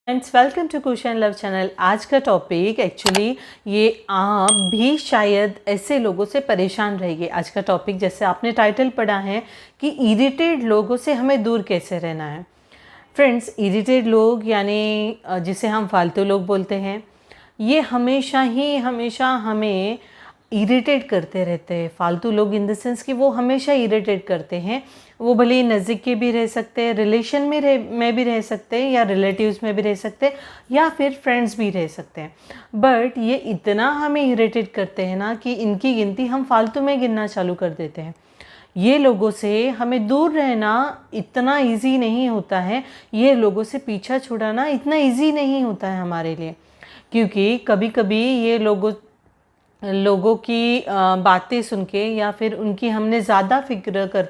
Friends, welcome to question love channel. आज का topic actually ये आप भी शायद ऐसे लोगों से परेशान रहेंगे। आज का टॉपिक जैसे आपने टाइटल पढ़ा है कि इरिटेट लोगों से हमें दूर कैसे रहना है। फ्रेंड्स, इरिटेट लोग यानी जिसे हम फालतू लोग बोलते हैं, ये हमेशा हमें इरिटेट करते रहते हैं। फालतू लोग इन द सेंस कि वो हमेशा इरिटेट करते हैं। वो भले ही नज़दीक के भी रह सकते हैं, रिलेशन में भी रह सकते हैं, या रिलेटिव्स में भी रह सकते हैं, या फिर फ्रेंड्स भी रह सकते हैं। बट ये इतना हमें इरिटेट करते हैं ना कि इनकी गिनती हम फालतू में गिनना चालू कर देते हैं। ये लोगों से हमें दूर रहना इतना इजी नहीं होता है। ये लोगों से पीछा छुड़ाना इतना इजी नहीं होता है हमारे लिए, क्योंकि कभी कभी ये लोगों की बातें सुन के, या फिर उनकी हमने ज़्यादा फिक्र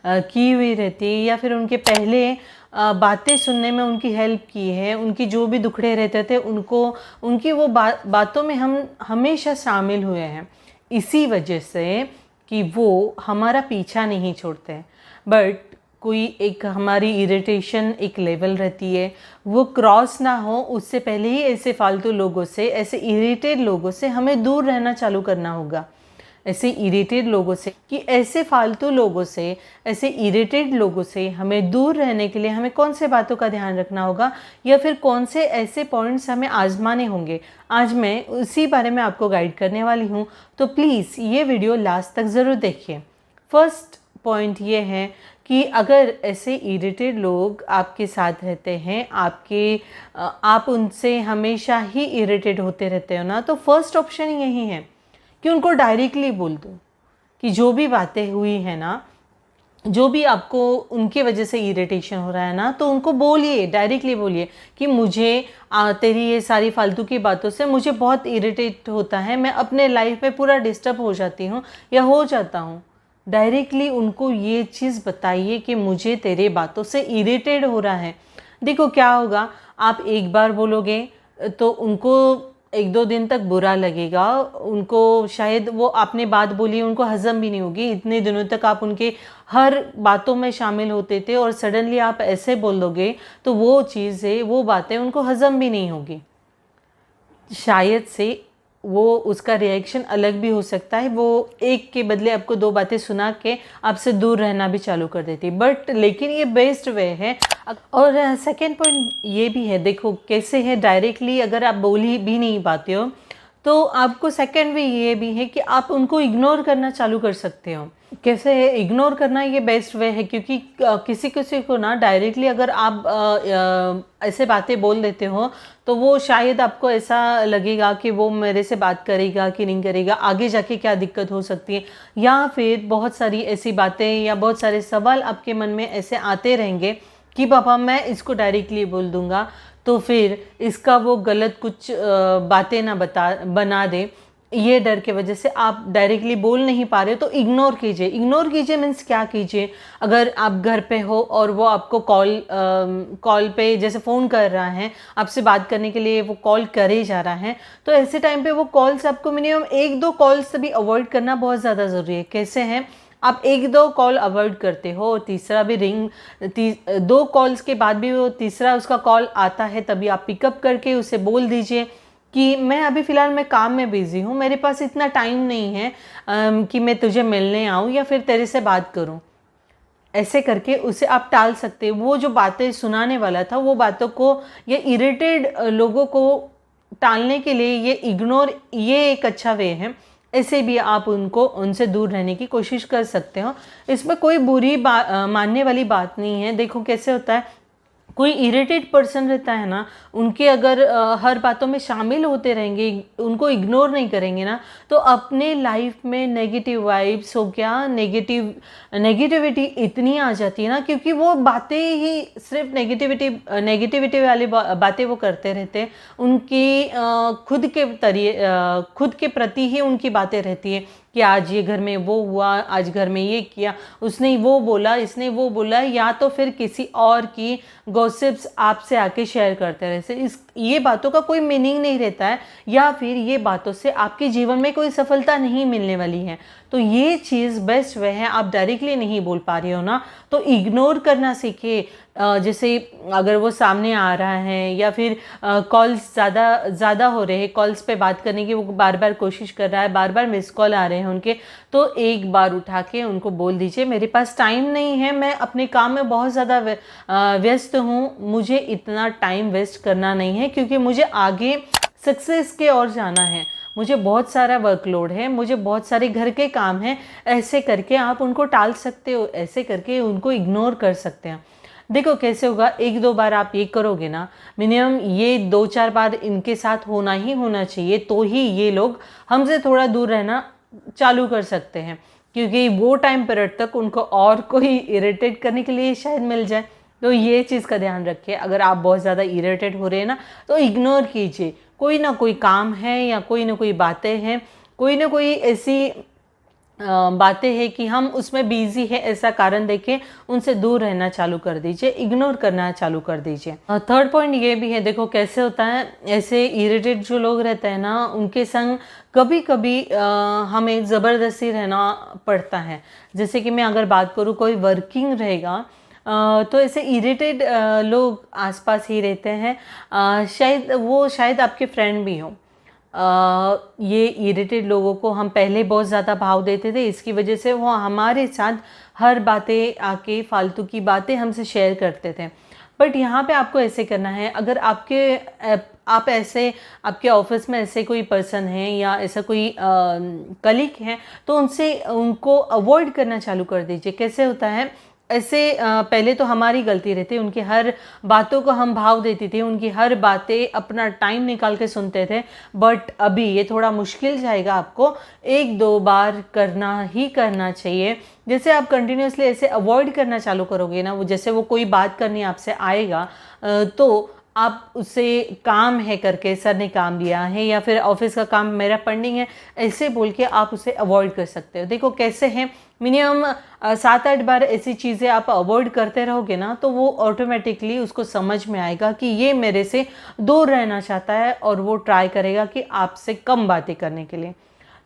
की हुई रहती है, या फिर उनके पहले बातें सुनने में उनकी हेल्प की है। उनकी जो भी दुखड़े रहते थे उनकी वो बातों में हम हमेशा शामिल हुए हैं, इसी वजह से कि वो हमारा पीछा नहीं छोड़ते। बट कोई एक हमारी इरिटेशन एक लेवल रहती है, वो क्रॉस ना हो उससे पहले ही ऐसे फालतू लोगों से, ऐसे इरिटेट लोगों से हमें दूर रहना चालू करना होगा। ऐसे इरिटेट लोगों से कि ऐसे फालतू लोगों से, ऐसे इरिटेट लोगों से हमें दूर रहने के लिए हमें कौन से बातों का ध्यान रखना होगा, या फिर कौन से ऐसे पॉइंट्स हमें आजमाने होंगे। आज मैं उसी बारे में आपको गाइड करने वाली हूँ, तो प्लीज़ ये वीडियो लास्ट तक ज़रूर देखिए। फर्स्ट पॉइंट ये है कि अगर ऐसे इरिटेट लोग आपके साथ रहते हैं, आप उनसे हमेशा ही इरिटेट होते रहते हो ना, तो फर्स्ट ऑप्शन यही है कि उनको डायरेक्टली बोल दो कि जो भी बातें हुई है ना, जो भी आपको उनकी वजह से इरिटेशन हो रहा है ना, तो उनको बोलिए, डायरेक्टली बोलिए कि मुझे तेरी ये सारी फालतू की बातों से मुझे बहुत इरिटेट होता है, मैं अपने लाइफ में पूरा डिस्टर्ब हो जाती हूँ या हो जाता हूँ। डायरेक्टली उनको ये चीज़ बताइए कि मुझे तेरे बातों से इरिटेट हो रहा है। देखो क्या होगा, आप एक बार बोलोगे तो उनको एक दो दिन तक बुरा लगेगा, उनको शायद वो आपने बात बोली उनको हजम भी नहीं होगी। इतने दिनों तक आप उनके हर बातों में शामिल होते थे और सडनली आप ऐसे बोल दोगे तो वो चीज़ें, वो बातें उनको हजम भी नहीं होगी। शायद से वो उसका रिएक्शन अलग भी हो सकता है, वो एक के बदले आपको दो बातें सुना के आपसे दूर रहना भी चालू कर देती है। बट लेकिन ये बेस्ट वे है। और सेकेंड पॉइंट ये भी है, देखो कैसे है, डायरेक्टली अगर आप बोल ही भी नहीं पाते हो तो आपको सेकेंड वे ये भी है कि आप उनको इग्नोर करना चालू कर सकते हो। कैसे है इग्नोर करना, ये बेस्ट वे है, क्योंकि किसी किसी को ना डायरेक्टली अगर आप ऐसे बातें बोल देते हो तो वो शायद आपको ऐसा लगेगा कि वो मेरे से बात करेगा कि नहीं करेगा, आगे जाके क्या दिक्कत हो सकती है, या फिर बहुत सारी ऐसी बातें या बहुत सारे सवाल आपके मन में ऐसे आते रहेंगे कि पापा मैं इसको डायरेक्टली बोल दूंगा तो फिर इसका वो गलत कुछ बातें ना बना दे। ये डर के वजह से आप डायरेक्टली बोल नहीं पा रहे हो, तो इग्नोर कीजिए। इग्नोर कीजिए मीन्स क्या कीजिए, अगर आप घर पे हो और वो आपको कॉल पे जैसे फ़ोन कर रहा है, आपसे बात करने के लिए वो कॉल करे जा रहा है, तो ऐसे टाइम पे वो कॉल्स आपको मिनिमम एक दो कॉल्स भी अवॉइड करना बहुत ज़्यादा ज़रूरी है। कैसे हैं, आप एक दो कॉल अवॉइड करते हो, तीसरा भी दो कॉल्स के बाद भी वो तीसरा उसका कॉल आता है, तभी आप पिकअप करके उसे बोल दीजिए कि मैं अभी फ़िलहाल मैं काम में बिज़ी हूँ, मेरे पास इतना टाइम नहीं है कि मैं तुझे मिलने आऊँ या फिर तेरे से बात करूँ। ऐसे करके उसे आप टाल सकते हो। वो जो बातें सुनाने वाला था वो बातों को, ये इरिटेड लोगों को टालने के लिए ये इग्नोर, ये एक अच्छा वे है। ऐसे भी आप उनसे दूर रहने की कोशिश कर सकते हो। इसमें कोई बुरी मानने वाली बात नहीं है। देखो कैसे होता है, कोई इरिटेट पर्सन रहता है ना, उनके अगर हर बातों में शामिल होते रहेंगे, उनको इग्नोर नहीं करेंगे ना, तो अपने लाइफ में नेगेटिव वाइब्स हो गया, नेगेटिविटी इतनी आ जाती है ना, क्योंकि वो बातें ही सिर्फ नेगेटिविटी वाली बातें वो करते रहते हैं। उनकी खुद के प्रति ही उनकी बातें रहती है कि आज ये घर में वो हुआ, आज घर में ये किया, उसने वो बोला, इसने वो बोला, या तो फिर किसी और की गॉसिप्स आपसे आके शेयर करते रहते। ये बातों का कोई मीनिंग नहीं रहता है, या फिर ये बातों से आपके जीवन में कोई सफलता नहीं मिलने वाली है। तो ये चीज़ बेस्ट वे है। आप डायरेक्टली नहीं बोल पा रहे हो ना, तो इग्नोर करना सीखिए। जैसे अगर वो सामने आ रहा है या फिर कॉल्स ज़्यादा हो रहे हैं, कॉल्स पे बात करने की वो बार बार कोशिश कर रहा है, बार बार मिस कॉल आ रहे हैं उनके, तो एक बार उठा के उनको बोल दीजिए मेरे पास टाइम नहीं है, मैं अपने काम में बहुत ज़्यादा व्यस्त हूँ, मुझे इतना टाइम वेस्ट करना नहीं है क्योंकि मुझे आगे सक्सेस के और जाना है, मुझे बहुत सारा वर्कलोड है, मुझे बहुत सारे घर के काम हैं। ऐसे करके आप उनको टाल सकते हो, ऐसे करके उनको इग्नोर कर सकते हैं। देखो कैसे होगा, एक दो बार आप ये करोगे ना, मिनिमम ये 2-4 बार इनके साथ होना ही होना चाहिए, तो ही ये लोग हमसे थोड़ा दूर रहना चालू कर सकते हैं, क्योंकि वो टाइम पीरियड तक उनको और कोई इरिटेट करने के लिए शायद मिल जाए। तो ये चीज़ का ध्यान रखिए, अगर आप बहुत ज़्यादा इरिटेट हो रहे हैं ना, तो इग्नोर कीजिए। कोई ना कोई काम है या कोई ना कोई बातें हैं, कोई ना कोई ऐसी बातें हैं कि हम उसमें बिजी है, ऐसा कारण देके उनसे दूर रहना चालू कर दीजिए, इग्नोर करना चालू कर दीजिए। थर्ड पॉइंट ये भी है, देखो कैसे होता है, ऐसे इरिटेट जो लोग रहते हैं ना, उनके संग कभी कभी हमें ज़बरदस्ती रहना पड़ता है। जैसे कि मैं अगर बात करूँ, कोई वर्किंग रहेगा तो ऐसे इरिटेट लोग आसपास ही रहते हैं, शायद आपके फ्रेंड भी हों। ये इरिटेट लोगों को हम पहले बहुत ज़्यादा भाव देते थे, इसकी वजह से वो हमारे साथ हर बातें आके फालतू की बातें हमसे शेयर करते थे। बट यहाँ पे आपको ऐसे करना है, अगर आप ऐसे आपके ऑफिस में ऐसे कोई पर्सन है या ऐसा कोई कलीग है, तो उनको अवॉइड करना चालू कर दीजिए। कैसे होता है, ऐसे पहले तो हमारी गलती रहती, उनकी हर बातों को हम भाव देती थी, उनकी हर बातें अपना टाइम निकाल के सुनते थे। बट अभी ये थोड़ा मुश्किल जाएगा, आपको 1-2 बार करना ही करना चाहिए। जैसे आप कंटिन्यूसली ऐसे अवॉइड करना चालू करोगे ना, वो जैसे वो कोई बात करनी आपसे आएगा तो आप उससे काम है करके, सर ने काम दिया है या फिर ऑफिस का काम मेरा पेंडिंग है, ऐसे बोल के आप उसे अवॉइड कर सकते हो। देखो कैसे है, मिनिमम 7-8 बार ऐसी चीज़ें आप अवॉइड करते रहोगे ना, तो वो ऑटोमेटिकली उसको समझ में आएगा कि ये मेरे से दूर रहना चाहता है और वो ट्राई करेगा कि आपसे कम बातें करने के लिए।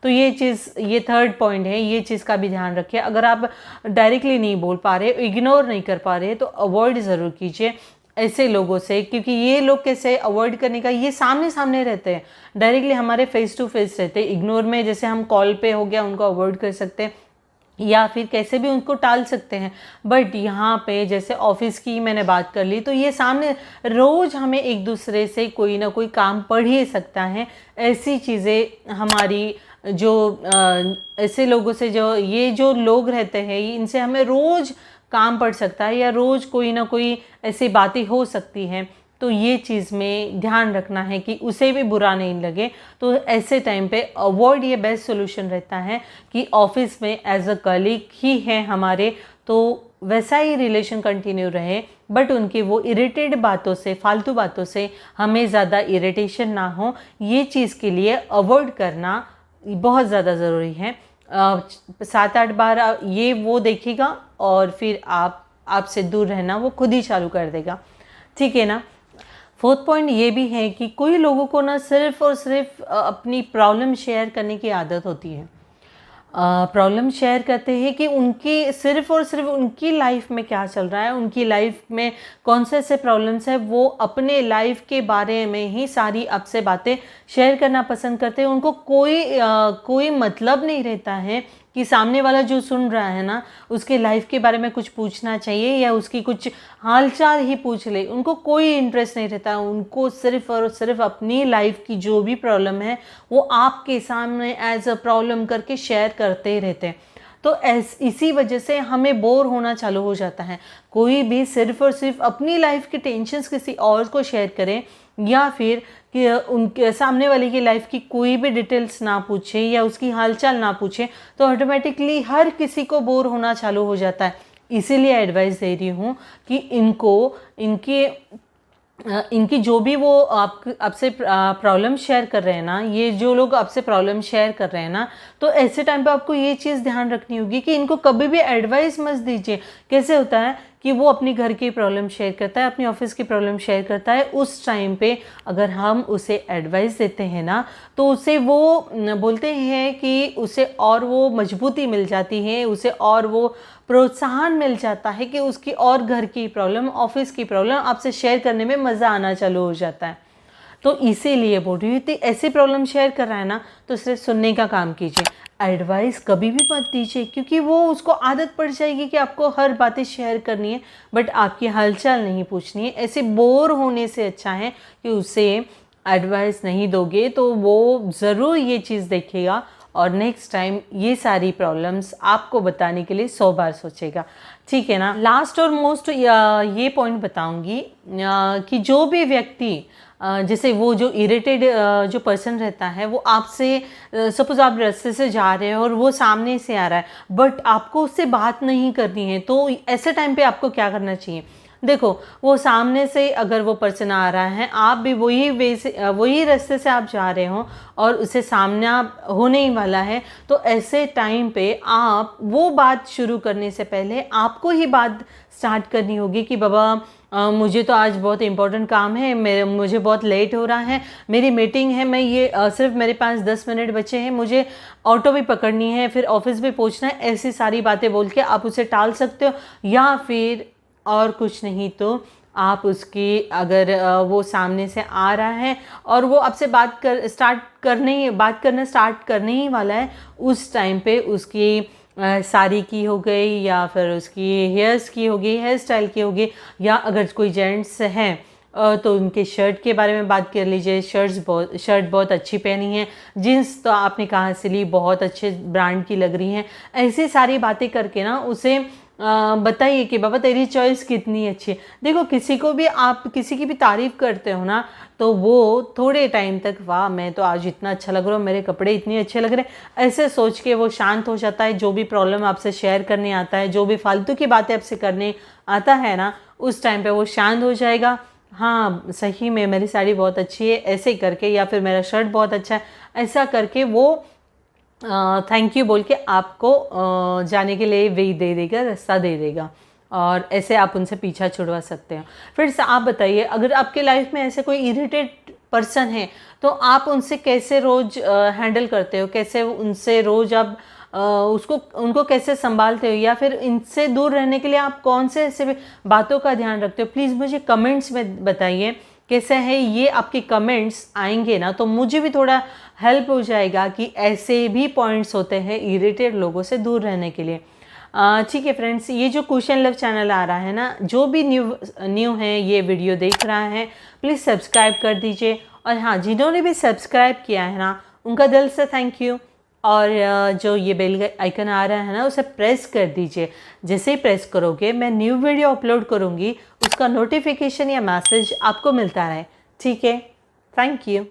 तो ये थर्ड पॉइंट है, ये चीज़ का भी ध्यान रखिए। अगर आप डायरेक्टली नहीं बोल पा रहे, इग्नोर नहीं कर पा रहे, तो अवॉइड ज़रूर कीजिए ऐसे लोगों से, क्योंकि ये लोग कैसे अवॉइड करने का, ये सामने सामने रहते हैं, डायरेक्टली हमारे फेस टू फेस रहते हैं। इग्नोर में जैसे हम कॉल पे हो गया उनको अवॉइड कर सकते हैं या फिर कैसे भी उनको टाल सकते हैं। बट यहाँ पे जैसे ऑफिस की मैंने बात कर ली, तो ये सामने रोज़ हमें एक दूसरे से कोई ना कोई काम पड़ ही सकता है। ऐसी चीज़ें हमारी जो ऐसे लोगों से, जो लोग रहते हैं, इनसे हमें रोज़ काम पड़ सकता है या रोज़ कोई ना कोई ऐसी बातें हो सकती हैं। तो ये चीज़ में ध्यान रखना है कि उसे भी बुरा नहीं लगे। तो ऐसे टाइम पे अवॉइड, ये बेस्ट सोल्यूशन रहता है कि ऑफिस में एज अ कलीग ही है हमारे, तो वैसा ही रिलेशन कंटिन्यू रहे, बट उनकी वो इरिटेड बातों से, फालतू बातों से हमें ज़्यादा इरिटेशन ना हो। ये चीज़ के लिए अवॉइड करना बहुत ज़्यादा ज़रूरी है। 7-8 बार ये वो देखेगा और फिर आपसे दूर रहना वो खुद ही चालू कर देगा, ठीक है ना। फोर्थ पॉइंट ये भी है कि कोई लोगों को ना सिर्फ और सिर्फ अपनी प्रॉब्लम शेयर करने की आदत होती है। प्रॉब्लम शेयर करते हैं कि उनकी सिर्फ और सिर्फ उनकी लाइफ में क्या चल रहा है, उनकी लाइफ में कौन से ऐसे प्रॉब्लम्स है, वो अपने लाइफ के बारे में ही सारी आपसे बातें शेयर करना पसंद करते हैं। उनको कोई मतलब नहीं रहता है कि सामने वाला जो सुन रहा है ना, उसके लाइफ के बारे में कुछ पूछना चाहिए या उसकी कुछ हालचाल ही पूछ ले। उनको कोई इंटरेस्ट नहीं रहता, उनको सिर्फ और सिर्फ अपनी लाइफ की जो भी प्रॉब्लम है वो आपके सामने एज अ प्रॉब्लम करके शेयर करते रहते हैं। तो इसी वजह से हमें बोर होना चालू हो जाता है। कोई भी सिर्फ और सिर्फ अपनी लाइफ के टेंशन्स किसी और को शेयर करें या फिर कि उनके सामने वाले की लाइफ की कोई भी डिटेल्स ना पूछे या उसकी हालचाल ना पूछे, तो ऑटोमेटिकली हर किसी को बोर होना चालू हो जाता है। इसीलिए एडवाइस दे रही हूँ कि इनकी जो भी वो आपसे प्रॉब्लम शेयर कर रहे हैं ना, ये जो लोग आपसे प्रॉब्लम शेयर कर रहे हैं ना, तो ऐसे टाइम पे आपको ये चीज़ ध्यान रखनी होगी कि इनको कभी भी एडवाइस मत दीजिए। कैसे होता है कि वो अपनी घर की प्रॉब्लम शेयर करता है, अपनी ऑफिस की प्रॉब्लम शेयर करता है, उस टाइम पे अगर हम उसे एडवाइस देते हैं ना तो उसे वो बोलते हैं कि उसे और वो मजबूती मिल जाती है, उसे और वो प्रोत्साहन मिल जाता है कि उसकी और घर की प्रॉब्लम, ऑफिस की प्रॉब्लम आपसे शेयर करने में मज़ा आना चालू हो जाता है। तो इसीलिए बोल रही हूँ, ऐसी प्रॉब्लम शेयर कर रहा है ना तो सिर्फ सुनने का काम कीजिए, एडवाइस कभी भी मत दीजिए, क्योंकि वो उसको आदत पड़ जाएगी कि आपको हर बातें शेयर करनी है बट आपकी हालचाल नहीं पूछनी है। ऐसे बोर होने से अच्छा है कि उसे एडवाइस नहीं दोगे तो वो ज़रूर ये चीज़ देखेगा और नेक्स्ट टाइम ये सारी प्रॉब्लम्स आपको बताने के लिए 100 बार सोचेगा। ठीक है ना। लास्ट और मोस्ट ये पॉइंट बताऊंगी कि जो भी व्यक्ति जैसे वो जो इरिटेड जो पर्सन रहता है वो आपसे, सपोज आप रास्ते से जा रहे हैं और वो सामने से आ रहा है बट आपको उससे बात नहीं करनी है, तो ऐसे टाइम पे आपको क्या करना चाहिए? देखो, वो सामने से अगर वो पर्सन आ रहा है, आप भी वही वे से, वही रास्ते से आप जा रहे हो और उसे सामना होने ही वाला है, तो ऐसे टाइम पे आप वो बात शुरू करने से पहले आपको ही बात स्टार्ट करनी होगी कि बाबा मुझे तो आज बहुत इंपॉर्टेंट काम है, मुझे बहुत लेट हो रहा है, मेरी मीटिंग है, मैं ये सिर्फ मेरे पास 10 मिनट बचे हैं, मुझे ऑटो भी पकड़नी है, फिर ऑफिस भी पहुंचना है। ऐसी सारी बातें बोल के आप उसे टाल सकते हो, या फिर और कुछ नहीं तो आप उसकी, अगर वो सामने से आ रहा है और वो आपसे बात करना स्टार्ट करने ही वाला है, उस टाइम पे उसकी साड़ी की हो गई या फिर उसकी हेयर्स की हो गई, हेयर स्टाइल की हो गई, या अगर कोई जेंट्स हैं तो उनके शर्ट के बारे में बात कर लीजिए। शर्ट बहुत अच्छी पहनी है, जीन्स तो आपने कहाँ से ली, बहुत अच्छे ब्रांड की लग रही हैं। ऐसी सारी बातें करके ना उसे बताइए कि बाबा तेरी चॉइस कितनी अच्छी है। देखो, किसी को भी आप किसी की भी तारीफ़ करते हो ना तो वो थोड़े टाइम तक, वाह मैं तो आज इतना अच्छा लग रहा हूँ, मेरे कपड़े इतने अच्छे लग रहे हैं, ऐसे सोच के वो शांत हो जाता है। जो भी प्रॉब्लम आपसे शेयर करने आता है, जो भी फालतू की बातें आपसे करने आता है ना, उस टाइम पे वो शांत हो जाएगा। हाँ सही में मेरी साड़ी बहुत अच्छी है, ऐसे करके, या फिर मेरा शर्ट बहुत अच्छा है, ऐसा करके वो थैंक यू बोल के आपको जाने के लिए वे दे देगा, रास्ता दे देगा, और ऐसे आप उनसे पीछा छुड़वा सकते हो। फिर से आप बताइए, अगर आपके लाइफ में ऐसे कोई इरिटेट पर्सन है तो आप उनसे कैसे रोज़ हैंडल करते हो, कैसे उनसे रोज़ आप उनको कैसे संभालते हो, या फिर इनसे दूर रहने के लिए आप कौन से ऐसे बातों का ध्यान रखते हो? प्लीज़ मुझे कमेंट्स में बताइए कैसे है। ये आपके कमेंट्स आएंगे ना तो मुझे भी थोड़ा हेल्प हो जाएगा कि ऐसे भी पॉइंट्स होते हैं इरिटेट लोगों से दूर रहने के लिए। ठीक है फ्रेंड्स, ये जो क्वेश्चन लव चैनल आ रहा है ना, जो भी न्यू है ये वीडियो देख रहा है, प्लीज़ सब्सक्राइब कर दीजिए। और हाँ, जिन्होंने भी सब्सक्राइब किया है ना, उनका दिल से थैंक यू। और जो ये बेल आइकन आ रहा है ना, उसे प्रेस कर दीजिए। जैसे ही प्रेस करोगे मैं न्यू वीडियो अपलोड करूँगी, उसका नोटिफिकेशन या मैसेज आपको मिलता रहे। ठीक है, थैंक यू।